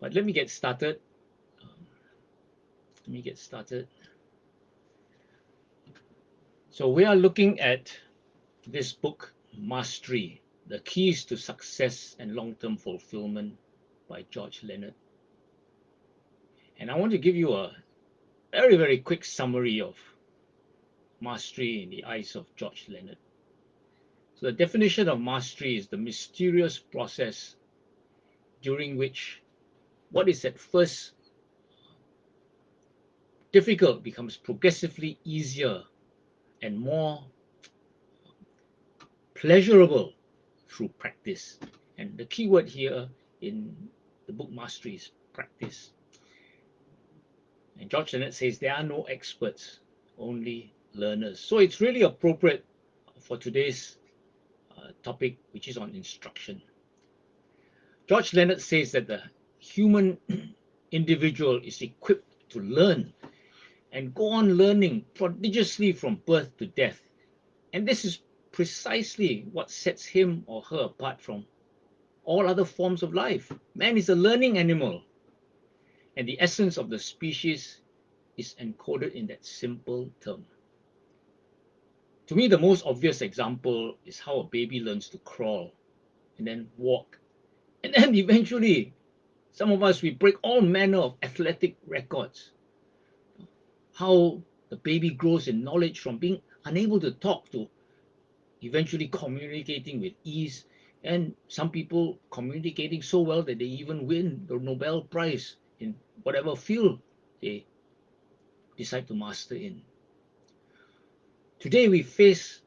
But let me get started. So we are looking at this book, Mastery, The Keys to Success and Long-Term Fulfillment by George Leonard. And I want to give you a very, very quick summary of mastery in the eyes of George Leonard. So the definition of mastery is the mysterious process during which what is at first difficult becomes progressively easier and more pleasurable through practice. And the key word here in the book Mastery is practice. And George Leonard says there are no experts, only learners. So it's really appropriate for today's topic, which is on instruction. George Leonard says that the human individual is equipped to learn and go on learning prodigiously from birth to death. And this is precisely what sets him or her apart from all other forms of life. Man is a learning animal, and the essence of the species is encoded in that simple term. To me, the most obvious example is how a baby learns to crawl and then walk. And then eventually, some of us, we break all manner of athletic records. How the baby grows in knowledge from being unable to talk to eventually communicating with ease, and some people communicating so well that they even win the Nobel Prize in whatever field they decide to master in. Today we face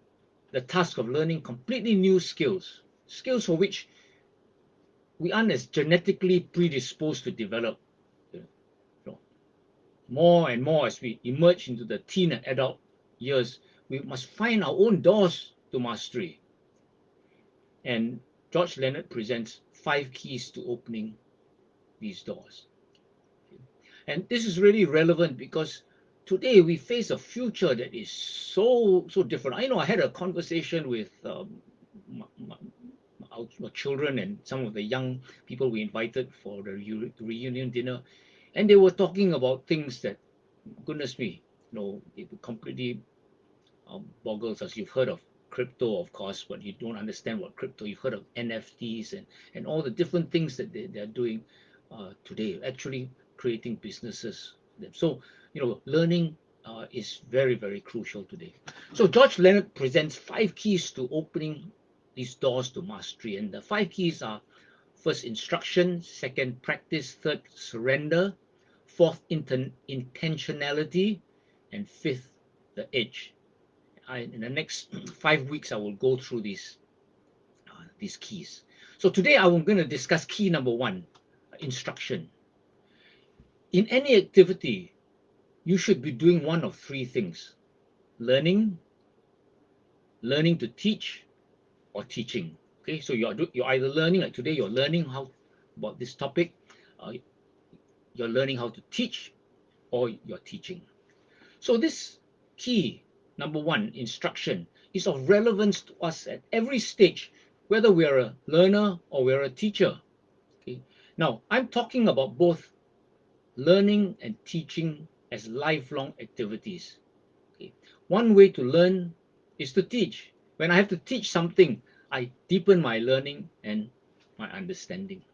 the task of learning completely new skills for which we aren't as genetically predisposed to develop. More and more as we emerge into the teen and adult years, we must find our own doors to mastery. And George Leonard presents 5 keys to opening these doors. And this is really relevant because today we face a future that is so different. I know I had a conversation with our children and some of the young people we invited for the reunion dinner, and they were talking about things that, goodness me, it completely boggles us. You've heard of crypto, of course, but you don't understand what crypto. You've heard of NFTs and all the different things that they're doing today, actually creating businesses. So, learning is very, very crucial today. So George Leonard presents 5 keys to opening these doors to mastery. And the 5 keys are: first, instruction; second, practice; third, surrender; fourth, intentionality; and fifth, the edge. In the next 5 weeks, I will go through these keys. So today I'm going to discuss key number 1, instruction. In any activity, you should be doing one of 3 things: learning to teach, or teaching. Okay, so you're either learning, like today you're learning about this topic, you're learning how to teach, or you're teaching. So this key number 1, instruction, is of relevance to us at every stage, whether we're a learner or we're a teacher. Okay? Now, I'm talking about both learning and teaching as lifelong activities. Okay? One way to learn is to teach. When I have to teach something, I deepen my learning and my understanding.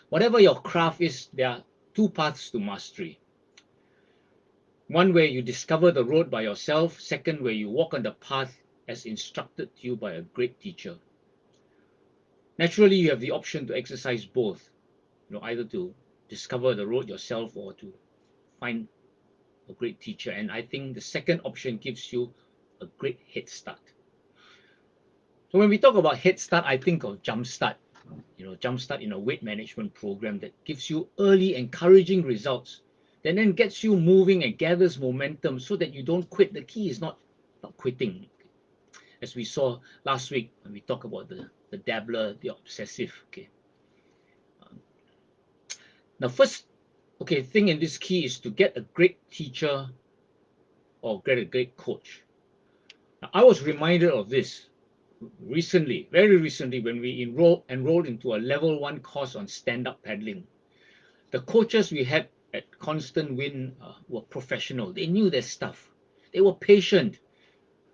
Whatever your craft is, there are 2 paths to mastery. One where you discover the road by yourself, second where you walk on the path as instructed to you by a great teacher. Naturally, you have the option to exercise both, either to discover the road yourself or to find a great teacher. And I think the second option gives you a great head start. So when we talk about head start, I think of Jumpstart. Jumpstart in a weight management program that gives you early encouraging results, that then gets you moving and gathers momentum so that you don't quit. The key is not quitting. As we saw last week when we talked about the dabbler, the obsessive. Okay. Now, first, thing in this key is to get a great teacher or get a great coach. Now, I was reminded of this recently, very recently, when we enrolled into a level 1 course on stand-up paddling. The coaches we had at Constant Wind were professional. They knew their stuff. They were patient.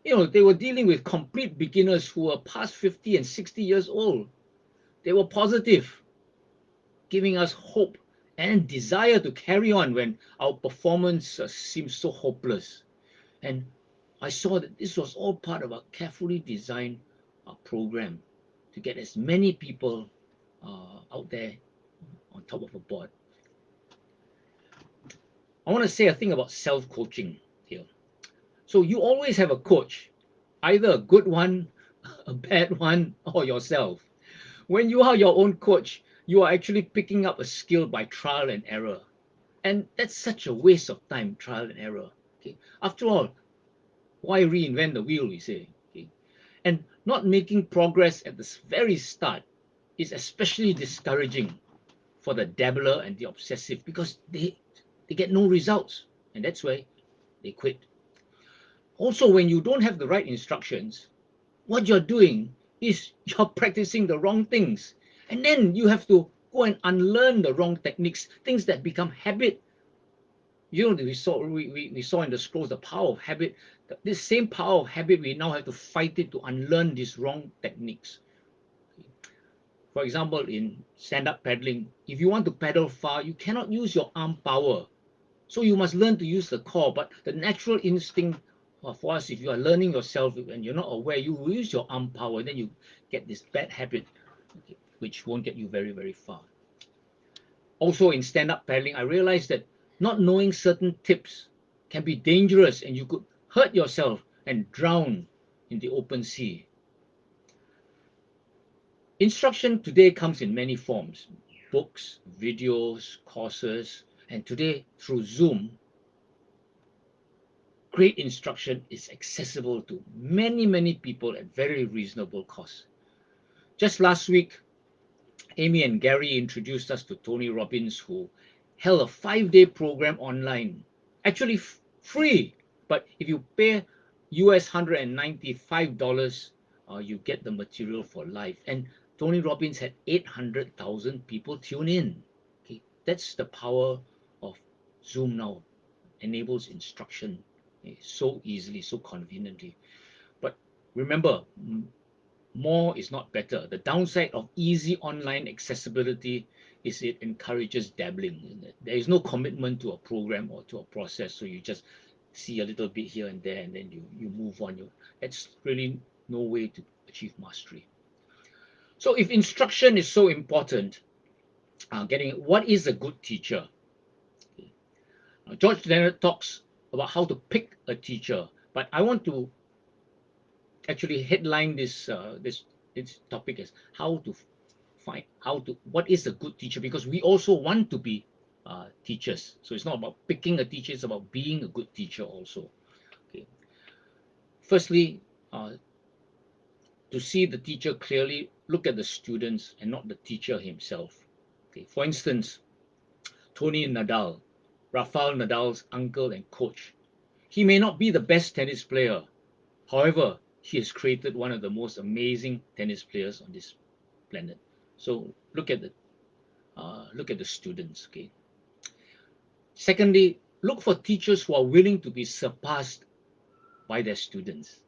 They were dealing with complete beginners who were past 50 and 60 years old. They were positive, giving us hope and desire to carry on when our performance seemed so hopeless. And I saw that this was all part of a carefully designed program to get as many people out there on top of a board. I want to say a thing about self-coaching here. So you always have a coach, either a good one, a bad one, or yourself. When you are your own coach, you are actually picking up a skill by trial and error. And that's such a waste of time, trial and error. Okay. After all, why reinvent the wheel, we say? Okay. And not making progress at the very start is especially discouraging for the dabbler and the obsessive because they get no results. And that's why they quit. Also, when you don't have the right instructions, what you're doing is you're practicing the wrong things. And then you have to go and unlearn the wrong techniques, things that become habit. We saw in the scrolls the power of habit. This same power of habit, we now have to fight it to unlearn these wrong techniques. For example, in stand-up paddling, if you want to paddle far, you cannot use your arm power. So you must learn to use the core. But the natural instinct for us, if you are learning yourself and you're not aware, you will use your arm power, then you get this bad habit, okay, which won't get you very, very far. Also in stand-up paddling, I realized that not knowing certain tips can be dangerous and you could hurt yourself and drown in the open sea. Instruction today comes in many forms: books, videos, courses, and today through Zoom, great instruction is accessible to many, many people at very reasonable cost. Just last week, Amy and Gary introduced us to Tony Robbins, who held a 5-day program online, actually free. But if you pay US $195, you get the material for life. And Tony Robbins had 800,000 people tune in. Okay, that's the power of Zoom now. Enables instruction so easily, so conveniently. But remember, more is not better. The downside of easy online accessibility is it encourages dabbling. There is no commitment to a program or to a process, so you just see a little bit here and there, and then you move on. That's really no way to achieve mastery. So if instruction is so important, getting what is a good teacher? George Leonard talks about how to pick a teacher, but I want to actually headline this topic as how to what is a good teacher, because we also want to be teachers. So it's not about picking a teacher; it's about being a good teacher also. Okay. Firstly, to see the teacher clearly, look at the students and not the teacher himself. Okay. For instance, Tony Nadal, Rafael Nadal's uncle and coach. He may not be the best tennis player. However, he has created one of the most amazing tennis players on this planet. So look at the students. Okay. Secondly, look for teachers who are willing to be surpassed by their students.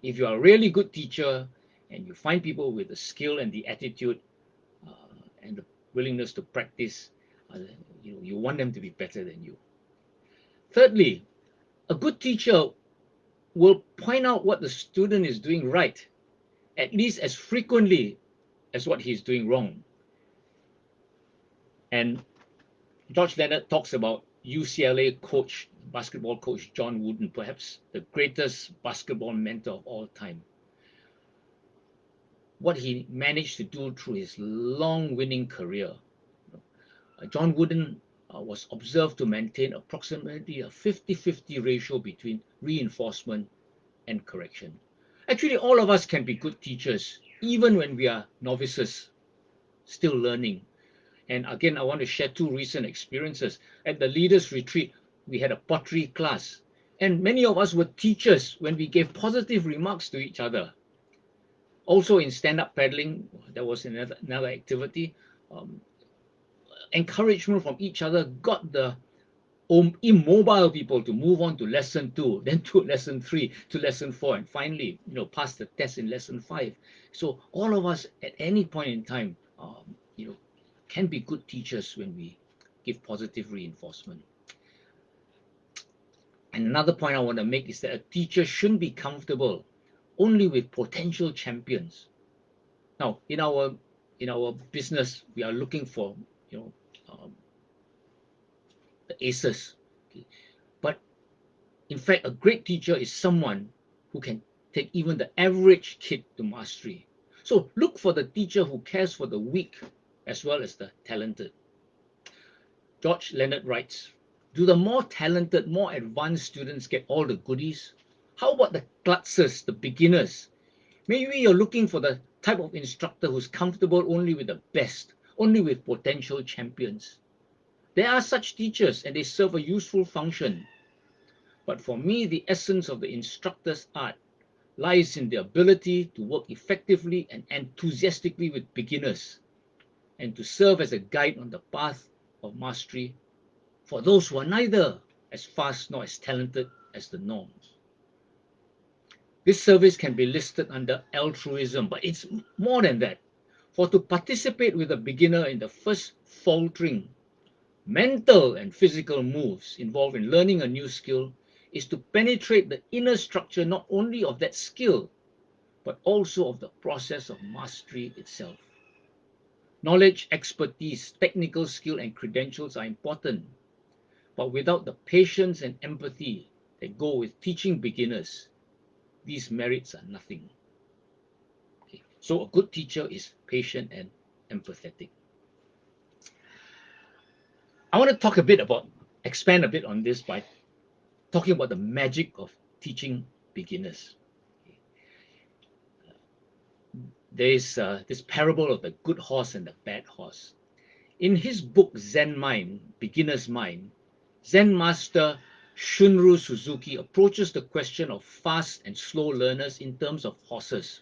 If you are a really good teacher and you find people with the skill and the attitude and the willingness to practice, you want them to be better than you. Thirdly, a good teacher will point out what the student is doing right, at least as frequently as what he's doing wrong. And George Leonard talks about UCLA basketball coach John Wooden, perhaps the greatest basketball mentor of all time. What he managed to do through his long winning career. John Wooden was observed to maintain approximately a 50-50 ratio between reinforcement and correction. Actually, all of us can be good teachers, even when we are novices, still learning. And again, I want to share two recent experiences. At the leaders retreat, we had a pottery class, and many of us were teachers when we gave positive remarks to each other. Also in stand-up paddling, there was another activity. Um, Encouragement from each other got the immobile people to move on to lesson 2, then to lesson 3, to lesson 4, and finally, pass the test in lesson 5. So all of us at any point in time, can be good teachers when we give positive reinforcement. And another point I want to make is that a teacher shouldn't be comfortable only with potential champions. Now, in our business, we are looking for you know um, the aces. Okay? But in fact, a great teacher is someone who can take even the average kid to mastery. So look for the teacher who cares for the weak as well as the talented. George Leonard writes, do the more talented, more advanced students get all the goodies? How about the klutzes, the beginners? Maybe you're looking for the type of instructor who's comfortable only with the best, only with potential champions. There are such teachers and they serve a useful function. But for me, the essence of the instructor's art lies in the ability to work effectively and enthusiastically with beginners and to serve as a guide on the path of mastery for those who are neither as fast nor as talented as the norm. This service can be listed under altruism, but it's more than that. For to participate with a beginner in the first faltering mental and physical moves involved in learning a new skill is to penetrate the inner structure not only of that skill, but also of the process of mastery itself. Knowledge, expertise, technical skill, and credentials are important, but without the patience and empathy that go with teaching beginners, these merits are nothing. Okay. So a good teacher is patient and empathetic. I want to expand a bit on this by talking about the magic of teaching beginners. There is this parable of the good horse and the bad horse. In his book Zen Mind, Beginner's Mind, Zen master Shunryu Suzuki approaches the question of fast and slow learners in terms of horses.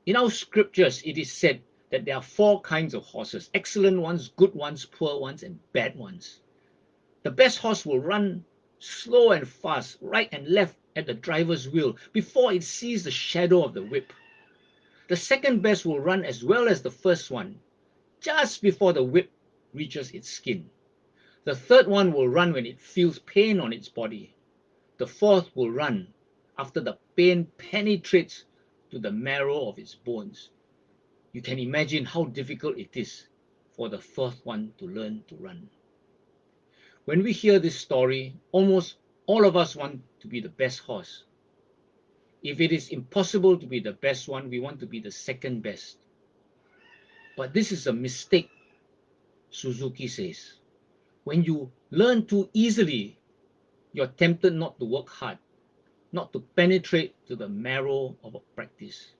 In our scriptures, it is said that there are 4 kinds of horses: excellent ones, good ones, poor ones, and bad ones. The best horse will run slow and fast, right and left at the driver's wheel before it sees the shadow of the whip. The second best will run as well as the first one, just before the whip reaches its skin. The third one will run when it feels pain on its body. The fourth will run after the pain penetrates to the marrow of its bones. You can imagine how difficult it is for the fourth one to learn to run. When we hear this story, almost all of us want to be the best horse. If it is impossible to be the best one, we want to be the second best. But this is a mistake, Suzuki says. When you learn too easily, you're tempted not to work hard, not to penetrate to the marrow of a practice.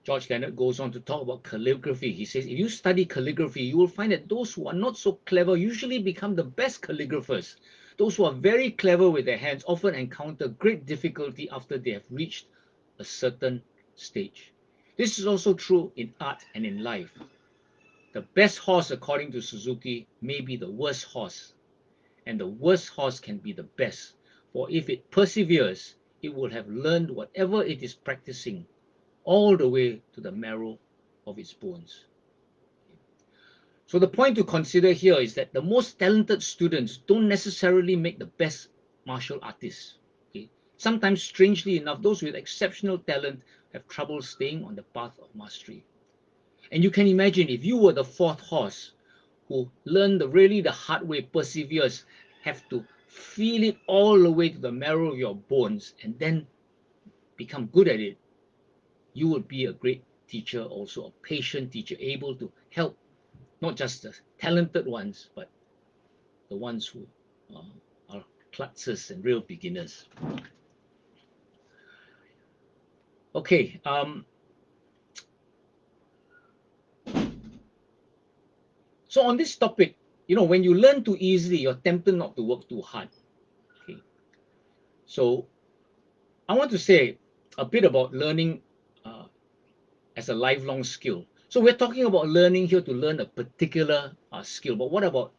George Leonard goes on to talk about calligraphy. He says, if you study calligraphy, you will find that those who are not so clever usually become the best calligraphers. Those who are very clever with their hands often encounter great difficulty after they have reached a certain stage. This is also true in art and in life. The best horse, according to Suzuki, may be the worst horse, and the worst horse can be the best. For if it perseveres, it will have learned whatever it is practicing all the way to the marrow of its bones. So the point to consider here is that the most talented students don't necessarily make the best martial artists. Okay? Sometimes, strangely enough, those with exceptional talent have trouble staying on the path of mastery. And you can imagine if you were the fourth horse who learned really the hard way, perseveres, have to feel it all the way to the marrow of your bones and then become good at it, you would be a great teacher, also a patient teacher, able to help not just the talented ones, but the ones who are klutzes and real beginners. Okay, so on this topic, when you learn too easily, you're tempted not to work too hard. Okay, so I want to say a bit about learning uh, as a lifelong skill. So we're talking about learning here to learn a particular skill, but what about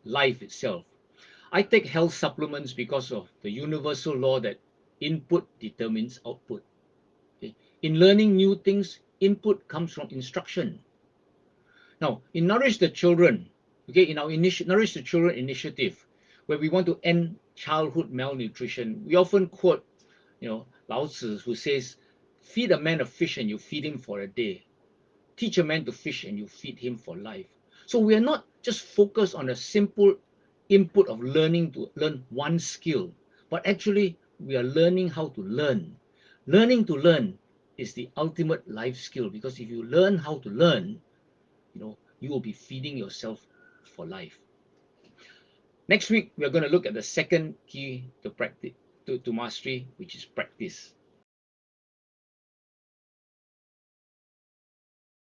life itself? I take health supplements because of the universal law that input determines output. Okay? In learning new things, input comes from instruction. Now, in Nourish the Children, okay, in our Nourish the Children initiative, where we want to end childhood malnutrition, we often quote, Lao Tzu, who says, "Feed a man a fish and you feed him for a day. Teach a man to fish and you feed him for life." So we are not just focused on a simple input of learning to learn one skill, but actually we are learning how to learn. Learning to learn is the ultimate life skill, because if you learn how to learn, you will be feeding yourself for life. Next week, we're going to look at the second key to practice, to mastery, which is practice.